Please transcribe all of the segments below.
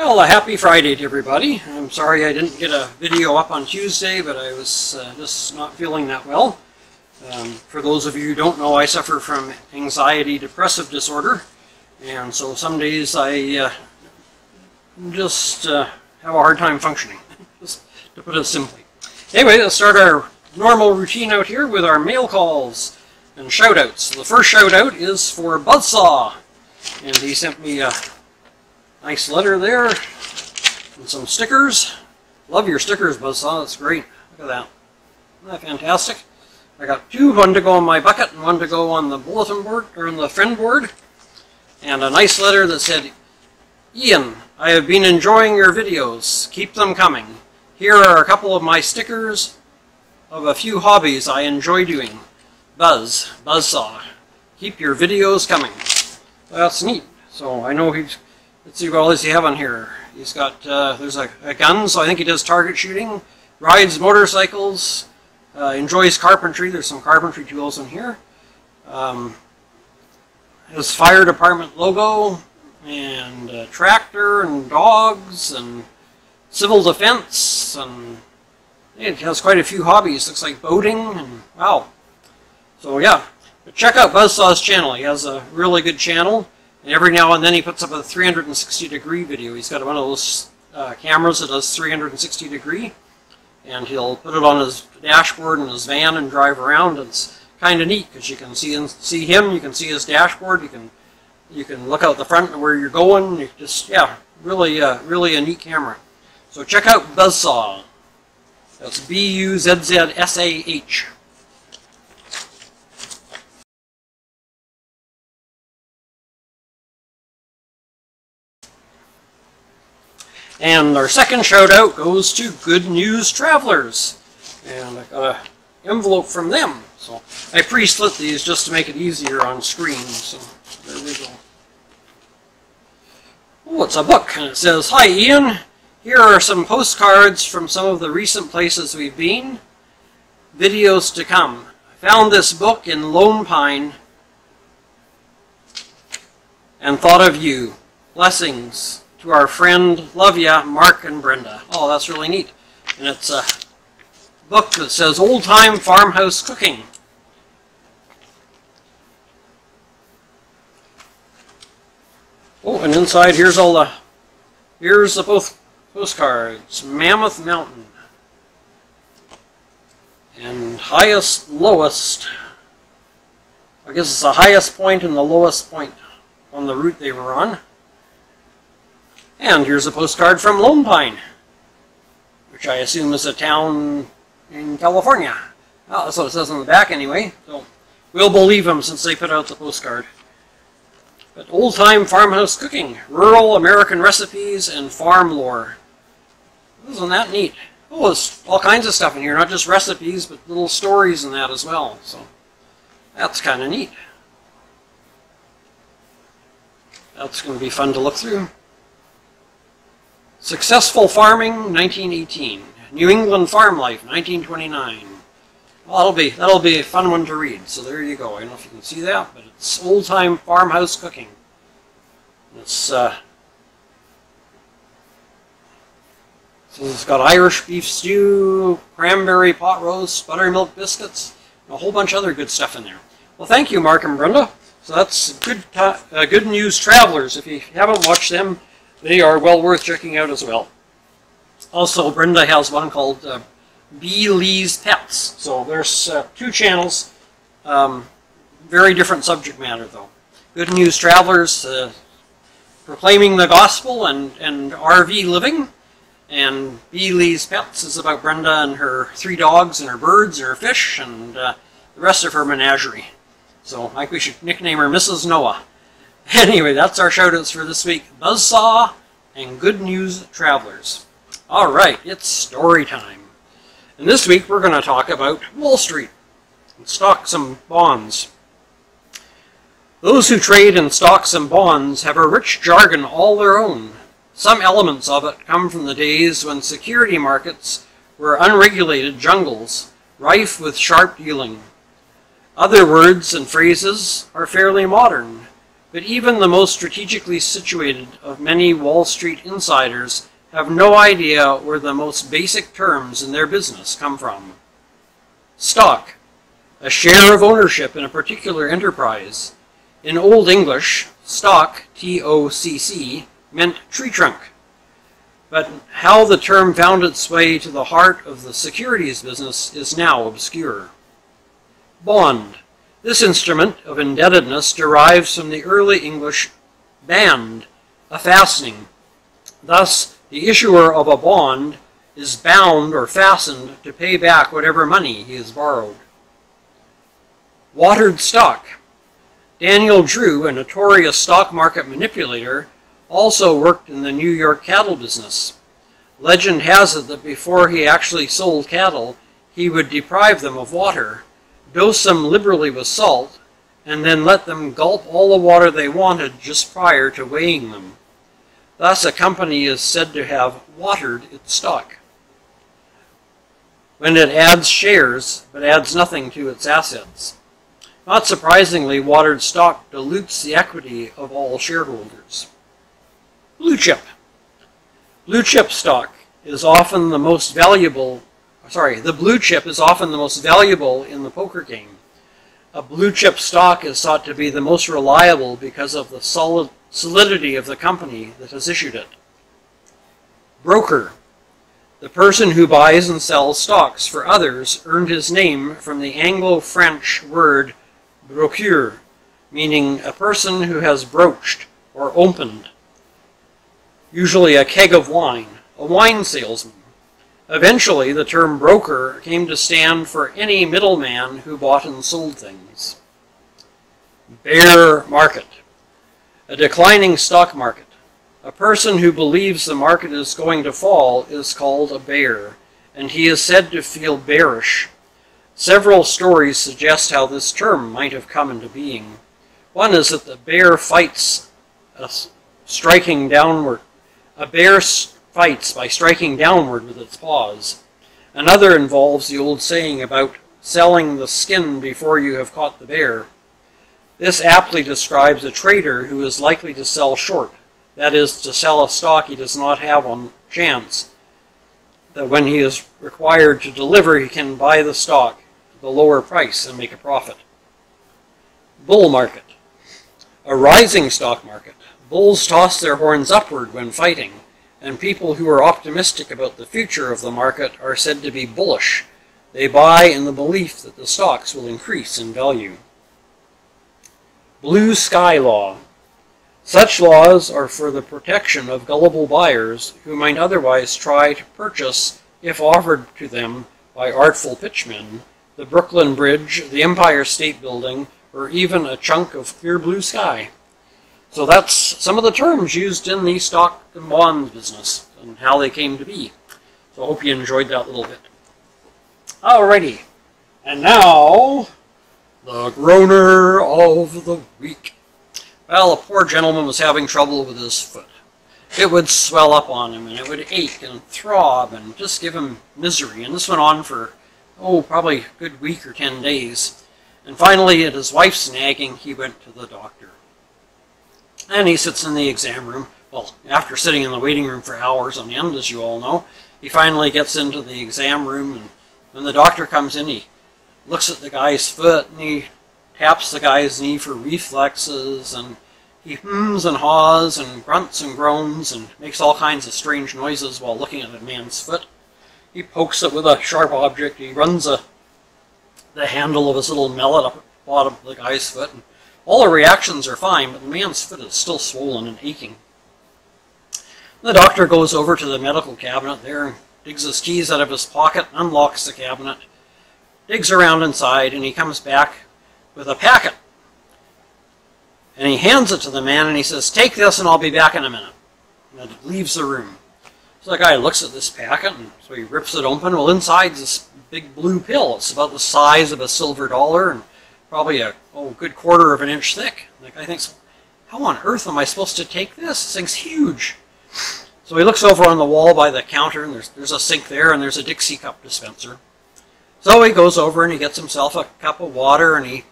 Well, a happy Friday to everybody. I'm sorry I didn't get a video up on Tuesday, but I was just not feeling that well. For those of you who don't know, I suffer from anxiety depressive disorder, and so some days I just have a hard time functioning, just to put it simply. Anyway, let's start our normal routine out here with our mail calls and shout-outs. The first shout-out is for Buzzsaw, and he sent me a nice letter there and some stickers. Love your stickers, Buzzsaw. That's great. Look at that. Isn't that fantastic? I got two, one to go on my bucket and one to go on the bulletin board, or on the friend board. And a nice letter that said, Ian, I have been enjoying your videos. Keep them coming. Here are a couple of my stickers of a few hobbies I enjoy doing. Buzzsaw. Keep your videos coming. That's neat. So I know he's... Let's see what all does he have on here. He's got, there's a gun, so I think he does target shooting, rides motorcycles, enjoys carpentry. There's some carpentry tools in here. His fire department logo, and a tractor, and dogs, and civil defense, and it has quite a few hobbies. Looks like boating, and wow. So yeah, but check out Buzzsaw's channel. He has a really good channel. And every now and then he puts up a 360-degree video. He's got one of those cameras that does 360 degree, and he'll put it on his dashboard in his van and drive around. It's kind of neat because you can see him, you can see his dashboard, you can look out the front of where you're going. You just, yeah, really a neat camera. So check out Buzzsaw. That's B-U-Z-Z-S-A-H. And our second shout out goes to Good News Travelers. And I got an envelope from them. So I pre-slit these just to make it easier on screen. So there we go. Oh, it's a book. And it says, Hi Ian, here are some postcards from some of the recent places we've been. Videos to come. I found this book in Lone Pine and thought of you. Blessings. To our friend, love ya, Mark and Brenda. Oh, that's really neat. And it's a book that says Old Time Farmhouse Cooking. Oh, and inside here's the both postcards. Mammoth Mountain. And highest, lowest. I guess it's the highest point and the lowest point on the route they were on. And here's a postcard from Lone Pine, which I assume is a town in California. Oh, that's what it says on the back anyway, so we'll believe them since they put out the postcard. But old-time farmhouse cooking, rural American recipes, and farm lore. Isn't that neat? Oh, there's all kinds of stuff in here, not just recipes, but little stories and that as well. So that's kind of neat. That's going to be fun to look through. Successful Farming, 1918. New England Farm Life, 1929. Well, that'll be a fun one to read. So there you go. I don't know if you can see that, but it's old-time farmhouse cooking. It's so it's got Irish beef stew, cranberry pot roast, buttermilk biscuits, and a whole bunch of other good stuff in there. Well, thank you, Mark and Brenda. So that's Good News Travelers. If you haven't watched them, they are well worth checking out as well. Also, Brenda has one called B. Lee's Pets. So there's two channels, very different subject matter though. Good News Travelers, proclaiming the gospel and RV living. And B. Lee's Pets is about Brenda and her 3 dogs and her birds and her fish and the rest of her menagerie. So I think we should nickname her Mrs. Noah. Anyway, that's our shoutouts for this week. Buzzsaw and Good News Travelers. Alright, it's story time. And this week we're going to talk about Wall Street and stocks and bonds. Those who trade in stocks and bonds have a rich jargon all their own. Some elements of it come from the days when security markets were unregulated jungles, rife with sharp dealing. Other words and phrases are fairly modern, But even the most strategically situated of many Wall Street insiders have no idea where the most basic terms in their business come from. Stock, a share of ownership in a particular enterprise. In Old English, stock, T-O-C-C, meant tree trunk. But how the term found its way to the heart of the securities business is now obscure. Bond. This instrument of indebtedness derives from the early English band, a fastening. Thus, the issuer of a bond is bound or fastened to pay back whatever money he has borrowed. Watered stock. Daniel Drew, a notorious stock market manipulator, also worked in the New York cattle business. Legend has it that before he actually sold cattle, he would deprive them of water, dose them liberally with salt, and then let them gulp all the water they wanted just prior to weighing them. Thus, a company is said to have watered its stock, when it adds shares but adds nothing to its assets. Not surprisingly, watered stock dilutes the equity of all shareholders. Blue chip. Blue chip stock is often the most valuable. The blue chip is often the most valuable in the poker game. A blue chip stock is thought to be the most reliable because of the solidity of the company that has issued it. Broker. The person who buys and sells stocks for others earned his name from the Anglo-French word brochure, meaning a person who has broached or opened, usually a keg of wine, a wine salesman. Eventually, the term broker came to stand for any middleman who bought and sold things. Bear market. A declining stock market. A person who believes the market is going to fall is called a bear, and he is said to feel bearish. Several stories suggest how this term might have come into being. One is that the bear fights striking downward. A bear fights by striking downward with its paws. Another involves the old saying about selling the skin before you have caught the bear. This aptly describes a trader who is likely to sell short, that is, to sell a stock he does not have on chance, that when he is required to deliver, he can buy the stock at the lower price and make a profit. Bull market. A rising stock market. Bulls toss their horns upward when fighting, and people who are optimistic about the future of the market are said to be bullish. They buy in the belief that the stocks will increase in value. Blue sky law. Such laws are for the protection of gullible buyers who might otherwise try to purchase, if offered to them by artful pitchmen, the Brooklyn Bridge, the Empire State Building, or even a chunk of clear blue sky. So that's some of the terms used in the stock and bond business and how they came to be. So I hope you enjoyed that little bit. Alrighty, and now, the Groaner of the Week. Well, a poor gentleman was having trouble with his foot. It would swell up on him, and it would ache and throb and just give him misery. And this went on for, probably a good week or 10 days. And finally, at his wife's nagging, he went to the doctor. And he sits in the exam room. Well, after sitting in the waiting room for hours on end, as you all know, he finally gets into the exam room, and when the doctor comes in, he looks at the guy's foot, and he taps the guy's knee for reflexes, and he hums and haws and grunts and groans and makes all kinds of strange noises while looking at a man's foot. He pokes it with a sharp object. He runs the handle of his little mallet up at the bottom of the guy's foot. And all the reactions are fine, but the man's foot is still swollen and aching. The doctor goes over to the medical cabinet there and digs his keys out of his pocket, unlocks the cabinet, digs around inside, and he comes back with a packet. And he hands it to the man and he says, "Take this and I'll be back in a minute." And it leaves the room. So the guy looks at this packet, and so he rips it open. Well, inside's this big blue pill. It's about the size of a silver dollar and probably a good quarter of an inch thick. And the guy thinks, how on earth am I supposed to take this? This thing's huge. So he looks over on the wall by the counter, and there's a sink there, and there's a Dixie cup dispenser. So he goes over and he gets himself a cup of water, and he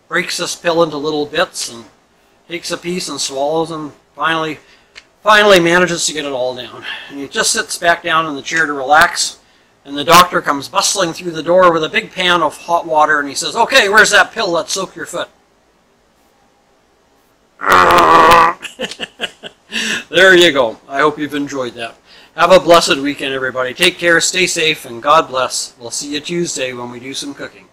breaks this pill into little bits and takes a piece and swallows and finally manages to get it all down. And he just sits back down in the chair to relax, and the doctor comes bustling through the door with a big pan of hot water, and he says, "Okay, where's that pill that soaked your foot?" There you go. I hope you've enjoyed that. Have a blessed weekend, everybody. Take care, stay safe, and God bless. We'll see you Tuesday when we do some cooking.